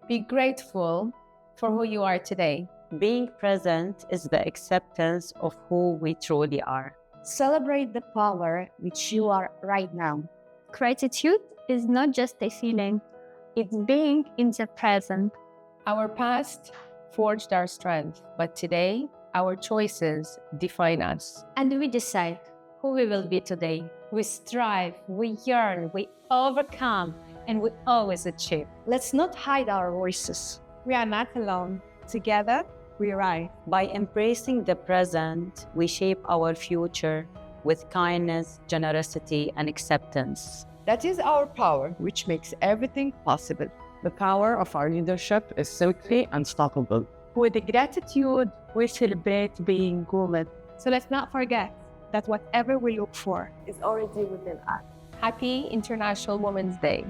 Be grateful for who you are today. Being present is the acceptance of who we truly are. Celebrate the power which you are right now. Gratitude is not just a feeling, it's being in the present. Our past forged our strength, but today, our choices define us. And we decide who we will be today. We strive, we yearn, we overcome, and we always achieve. Let's not hide our voices. We are not alone. Together, we rise. By embracing the present, we shape our future with kindness, generosity, and acceptance. That is our power, which makes everything possible. The power of our leadership is simply unstoppable. With gratitude, we celebrate being human. So let's not forget that whatever we look for Is already within us. Happy International Women's Day.